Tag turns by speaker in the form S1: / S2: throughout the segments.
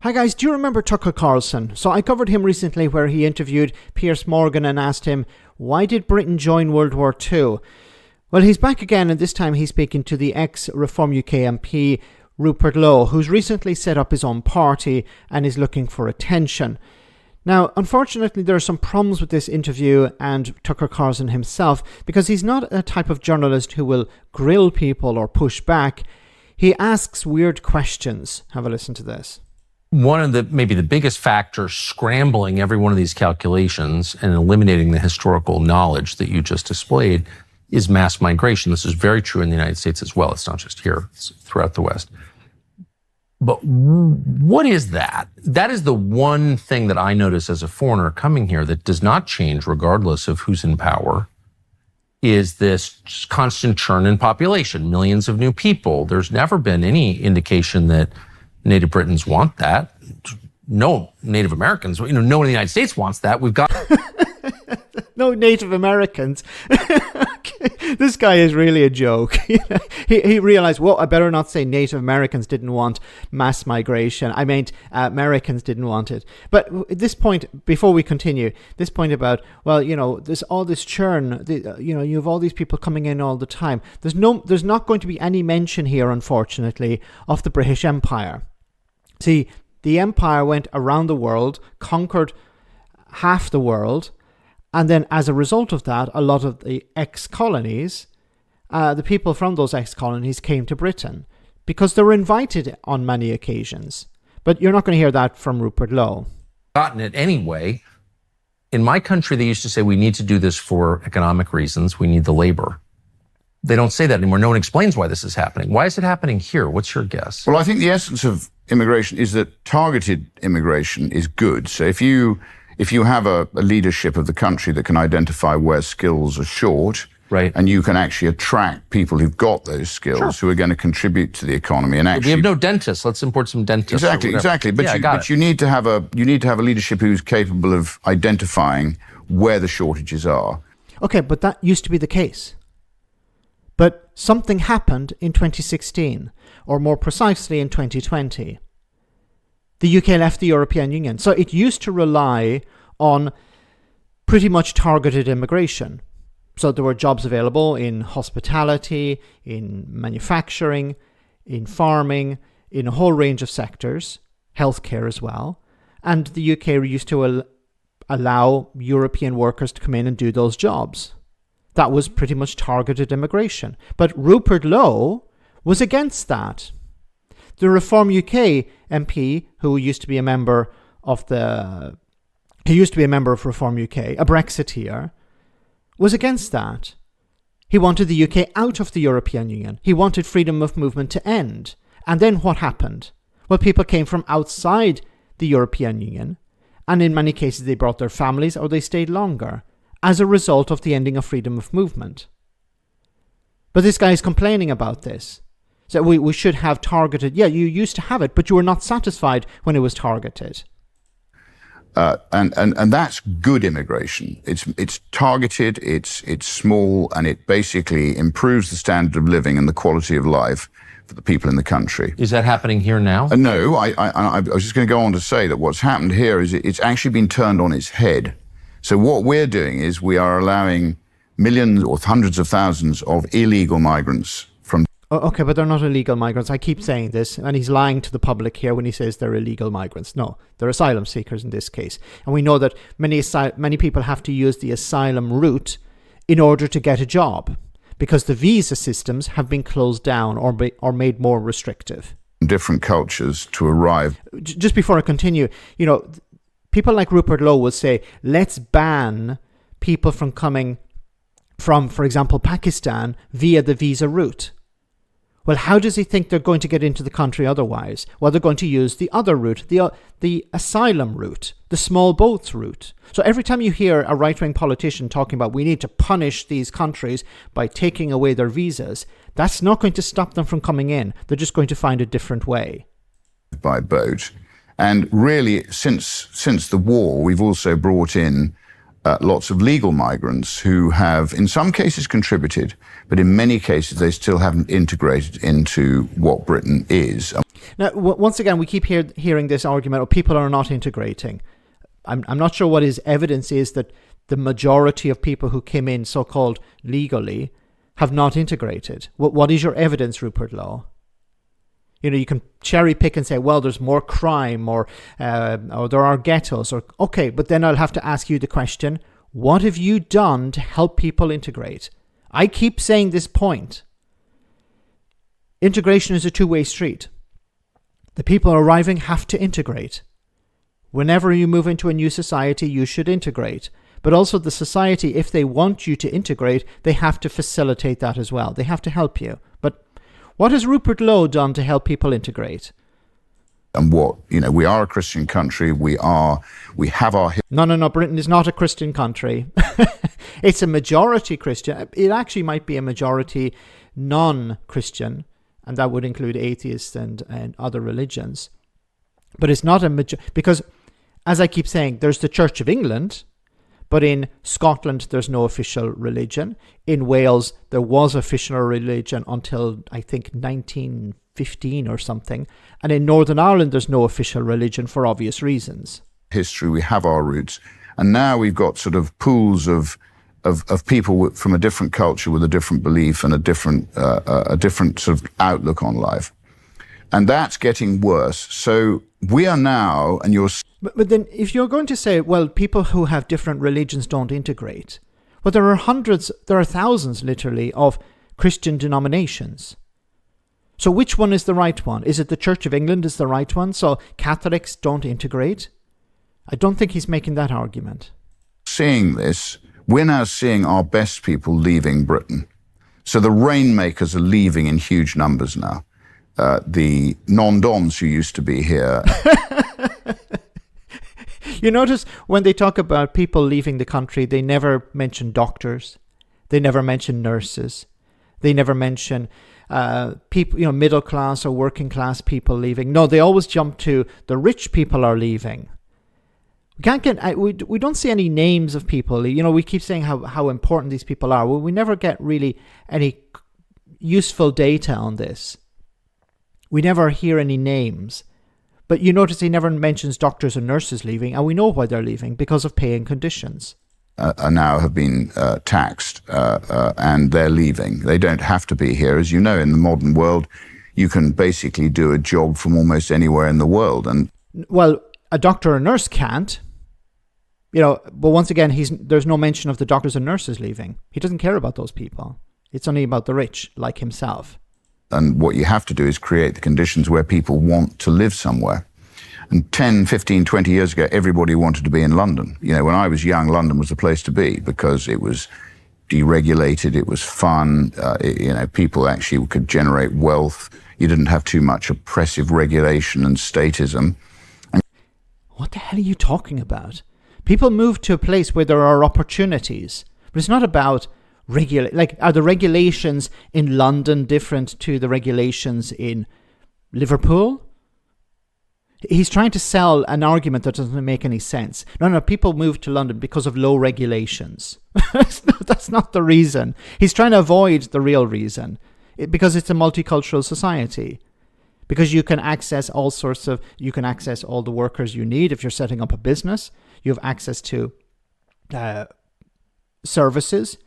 S1: Hi guys, do you remember Tucker Carlson? So I covered him recently where he interviewed Piers Morgan and asked him, why did Britain join World War II? Well, he's back again, and this time he's speaking to the ex-Reform UK MP, Rupert Lowe, who's recently set up his own party and is looking for attention. Now, unfortunately, there are some problems with this interview and Tucker Carlson himself, because he's not a type of journalist who will grill people or push back. He asks weird questions. Have a listen to this.
S2: One of maybe the biggest factors scrambling every one of these calculations and eliminating the historical knowledge that you just displayed is mass migration. This is very true in the United States as well. It's not just here, it's throughout the West. But what is that? That is the one thing that I notice as a foreigner coming here that does not change regardless of who's in power, is this constant churn in population, millions of new people. There's never been any indication that Native Britons want that. No Native Americans, no one in the United States wants that. We've got...
S1: No Native Americans. This guy is really a joke. He realized, well, I better not say Native Americans didn't want mass migration. I meant Americans didn't want it. But at this point, before we continue, this point about, well, there's all this churn, you have all these people coming in all the time. There's not going to be any mention here, unfortunately, of the British Empire. See, the empire went around the world, conquered half the world, and then as a result of that, a lot of the ex-colonies, the people from those ex-colonies came to Britain because they were invited on many occasions. But you're not going to hear that from Rupert Lowe.
S2: Gotten it anyway. In my country, they used to say, we need to do this for economic reasons. We need the labor. They don't say that anymore. No one explains why this is happening. Why is it happening here? What's your guess?
S3: Well, I think the essence of immigration is that targeted immigration is good. So if you have a leadership of the country that can identify where skills are short,
S2: right,
S3: and you can actually attract people who've got those skills, sure, who are going to contribute to the economy, and actually
S2: we have no dentists. Let's import some dentists.
S3: Exactly. But you need to have a leadership who's capable of identifying where the shortages are.
S1: Okay, but that used to be the case. But something happened in 2016, or more precisely in 2020. The UK left the European Union. So it used to rely on pretty much targeted immigration. So there were jobs available in hospitality, in manufacturing, in farming, in a whole range of sectors, healthcare as well. And the UK used to allow European workers to come in and do those jobs. That was pretty much targeted immigration. But Rupert Lowe was against that. The Reform UK MP, who used to be a member of Reform UK, a Brexiteer, was against that. He wanted the UK out of the European Union. He wanted freedom of movement to end. And then what happened? Well, people came from outside the European Union, and in many cases they brought their families or they stayed longer as a result of the ending of freedom of movement. But this guy is complaining about this. So we should have targeted. Yeah, you used to have it, but you were not satisfied when it was targeted.
S3: And that's good immigration. It's targeted, it's small, and it basically improves the standard of living and the quality of life for the people in the country.
S2: Is that happening here now?
S3: No, I was just going to go on to say that what's happened here is it's actually been turned on its head. So what we're doing is we are allowing millions or hundreds of thousands of illegal migrants from...
S1: Okay, but they're not illegal migrants. I keep saying this, and he's lying to the public here when he says they're illegal migrants. No, they're asylum seekers in this case. And we know that many people have to use the asylum route in order to get a job because the visa systems have been closed down or made more restrictive.
S3: Different cultures to arrive.
S1: Just before I continue, people like Rupert Lowe will say, let's ban people from coming from, for example, Pakistan via the visa route. Well, how does he think they're going to get into the country otherwise? Well, they're going to use the other route, the asylum route, the small boats route. So every time you hear a right-wing politician talking about we need to punish these countries by taking away their visas, that's not going to stop them from coming in. They're just going to find a different way.
S3: By boat. And really, since the war, we've also brought in lots of legal migrants who have, in some cases, contributed, but in many cases, they still haven't integrated into what Britain is.
S1: Now, once again, we keep hearing this argument of people are not integrating. I'm not sure what his evidence is that the majority of people who came in so-called legally have not integrated. What is your evidence, Rupert Lowe? You know, you can cherry pick and say, well, there's more crime or there are ghettos. Okay, but then I'll have to ask you the question, what have you done to help people integrate? I keep saying this point. Integration is a two-way street. The people arriving have to integrate. Whenever you move into a new society, you should integrate. But also the society, if they want you to integrate, they have to facilitate that as well. They have to help you. But what has Rupert Lowe done to help people integrate?
S3: And we are a Christian country. We have our...
S1: No. Britain is not a Christian country. It's a majority Christian. It actually might be a majority non-Christian, and that would include atheists and other religions. But it's not because, as I keep saying, there's the Church of England, but in Scotland, there's no official religion. In Wales, there was official religion until, I think, 1915 or something. And in Northern Ireland, there's no official religion for obvious reasons. History,
S3: we have our roots. And now we've got sort of pools of people from a different culture with a different belief and a different sort of outlook on life. And that's getting worse. So we are now, and you're...
S1: But then if you're going to say, well, people who have different religions don't integrate, well, there are thousands, literally, of Christian denominations. So which one is the right one? Is it the Church of England is the right one? So Catholics don't integrate? I don't think he's making that argument.
S3: Seeing this, we're now seeing our best people leaving Britain. So the rainmakers are leaving in huge numbers now. The non-doms who used to be here.
S1: You notice when they talk about people leaving the country, they never mention doctors. They never mention nurses. They never mention people, middle class or working class people leaving. No, they always jump to the rich people are leaving. We don't see any names of people. We keep saying how important these people are. Well, we never get really any useful data on this. We never hear any names. But you notice he never mentions doctors and nurses leaving, and we know why they're leaving, because of paying conditions.
S3: Now have been taxed, and they're leaving. They don't have to be here. As you know, in the modern world, you can basically do a job from almost anywhere in the world.
S1: Well, a doctor or nurse can't. But once again, there's no mention of the doctors and nurses leaving. He doesn't care about those people. It's only about the rich, like himself.
S3: And what you have to do is create the conditions where people want to live somewhere. And 10, 15, 20 years ago, everybody wanted to be in London. When I was young, London was the place to be because it was deregulated, it was fun, people actually could generate wealth. You didn't have too much oppressive regulation and statism.
S1: What the hell are you talking about? People move to a place where there are opportunities, but it's not about are the regulations in London different to the regulations in Liverpool? He's trying to sell an argument that doesn't make any sense. No, people move to London because of low regulations. That's not the reason. He's trying to avoid the real reason, because it's a multicultural society. Because you can access all the workers you need. If you're setting up a business, you have access to services.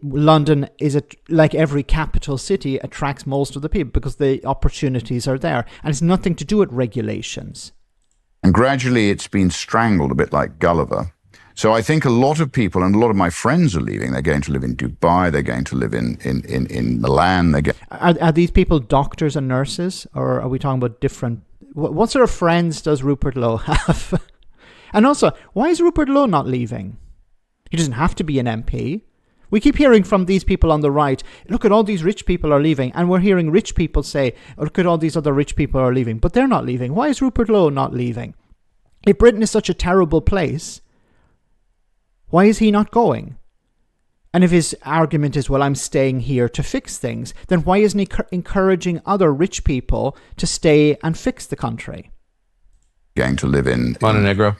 S1: London is like every capital city, attracts most of the people because the opportunities are there, and it's nothing to do with regulations.
S3: And gradually, it's been strangled a bit like Gulliver. So I think a lot of people, and a lot of my friends are leaving. They're going to live in Dubai. They're going to live in Milan.
S1: Are these people doctors and nurses, or are we talking about different? What sort of friends does Rupert Lowe have? And also, why is Rupert Lowe not leaving? He doesn't have to be an MP. We keep hearing from these people on the right, look at all these rich people are leaving. And we're hearing rich people say, look at all these other rich people are leaving. But they're not leaving. Why is Rupert Lowe not leaving? If Britain is such a terrible place, why is he not going? And if his argument is, well, I'm staying here to fix things, then why isn't he encouraging other rich people to stay and fix the country?
S3: Going to live in
S2: Montenegro.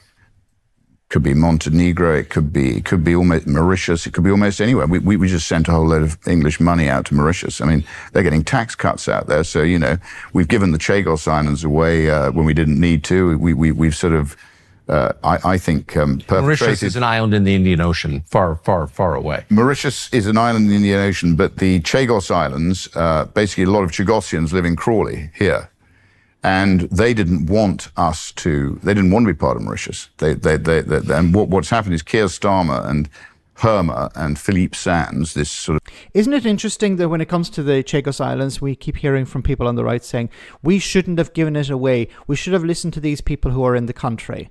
S3: could be Montenegro, it could be almost Mauritius, it could be almost anywhere. We just sent a whole load of English money out to Mauritius. I mean, they're getting tax cuts out there. So, we've given the Chagos Islands away when we didn't need to. We've sort of, I think, perpetrated.
S2: Mauritius is an island in the Indian Ocean, far, far, far away.
S3: Mauritius is an island in the Indian Ocean, but the Chagos Islands, basically a lot of Chagosians live in Crawley here. And they didn't want they didn't want to be part of Mauritius. And what's happened is Keir Starmer and Herma and Philippe Sands, this sort of...
S1: Isn't it interesting that when it comes to the Chagos Islands, we keep hearing from people on the right saying, we shouldn't have given it away. We should have listened to these people who are in the country.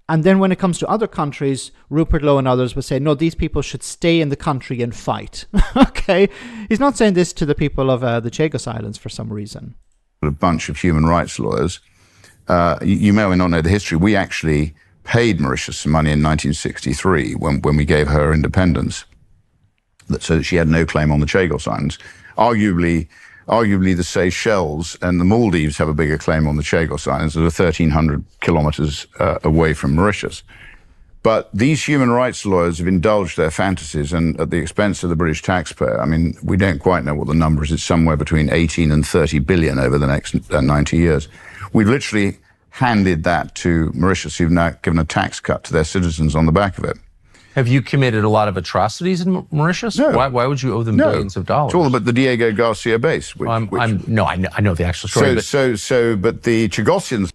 S1: And then when it comes to other countries, Rupert Lowe and others would say, no, these people should stay in the country and fight. Okay? He's not saying this to the people of the Chagos Islands for some reason.
S3: A bunch of human rights lawyers. You may or may not know the history. We actually paid Mauritius some money in 1963 when we gave her independence, so that she had no claim on the Chagos Islands. Arguably the Seychelles and the Maldives have a bigger claim on the Chagos Islands that are 1,300 kilometers away from Mauritius. But these human rights lawyers have indulged their fantasies, and at the expense of the British taxpayer. I mean, we don't quite know what the number is. It's somewhere between 18 and 30 billion over the next 90 years. We've literally handed that to Mauritius, who've now given a tax cut to their citizens on the back of it.
S2: Have you committed a lot of atrocities in Mauritius?
S3: No.
S2: Why would you owe them billions of dollars?
S3: It's all about the Diego Garcia base.
S2: I know the actual story.
S3: But the Chagosians...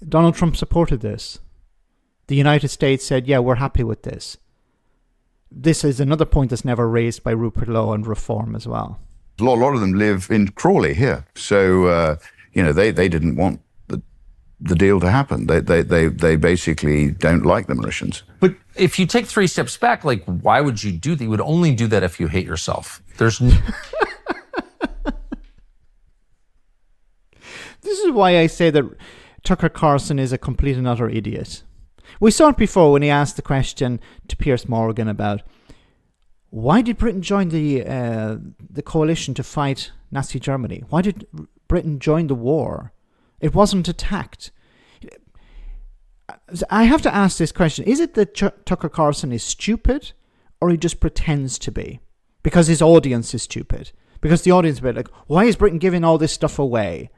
S1: Donald Trump supported this. The United States said, yeah, we're happy with this. This is another point that's never raised by Rupert Lowe and Reform as well.
S3: A lot of them live in Crawley here. So, they didn't want the deal to happen. They basically don't like the Mauritians.
S2: But if you take 3 steps back, like, why would you do that? You would only do that if you hate yourself. This
S1: is why I say that Tucker Carlson is a complete and utter idiot. We saw it before when he asked the question to Piers Morgan about why did Britain join the coalition to fight Nazi Germany? Why did Britain join the war? It wasn't attacked. I have to ask this question. Is it that Tucker Carlson is stupid, or he just pretends to be? Because his audience is stupid. Because the audience will be like, why is Britain giving all this stuff away?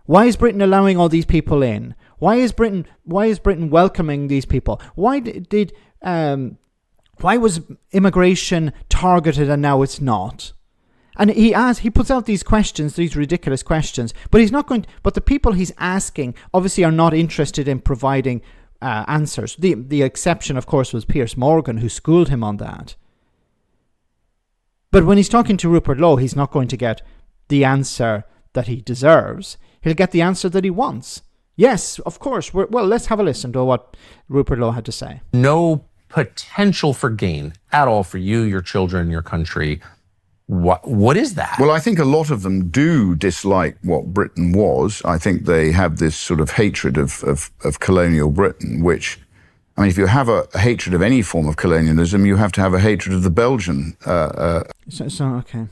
S1: Why is Britain allowing all these people in? Why is Britain welcoming these people? Why was immigration targeted and now it's not? And he puts out these questions, these ridiculous questions, but but the people he's asking obviously are not interested in providing answers. The exception, of course, was Piers Morgan, who schooled him on that. But when he's talking to Rupert Lowe, he's not going to get the answer that he deserves. He'll get the answer that he wants. Yes, of course. Well, let's have a listen to what Rupert Lowe had to say.
S2: No potential for gain at all for you, your children, your country. What is that?
S3: Well, I think a lot of them do dislike what Britain was. I think they have this sort of hatred of colonial Britain, which, I mean, if you have a hatred of any form of colonialism, you have to have a hatred of the Belgian.
S1: Okay.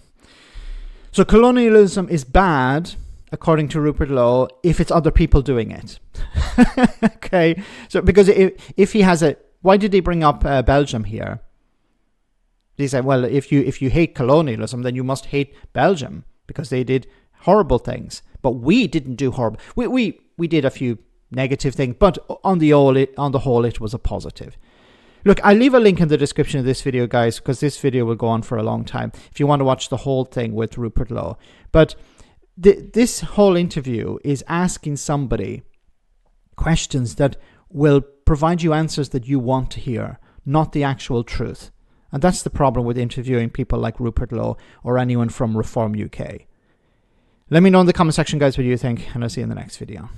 S1: So colonialism is bad, according to Rupert Lowe, if it's other people doing it. Okay. So because if he has why did he bring up Belgium here? He said, well, if you hate colonialism, then you must hate Belgium because they did horrible things. But we didn't do horrible. We did a few negative things, but on the whole, it was a positive. Look, I'll leave a link in the description of this video, guys, because this video will go on for a long time if you want to watch the whole thing with Rupert Lowe. But this whole interview is asking somebody questions that will provide you answers that you want to hear, not the actual truth. And that's the problem with interviewing people like Rupert Lowe or anyone from Reform UK. Let me know in the comment section, guys, what you think, and I'll see you in the next video.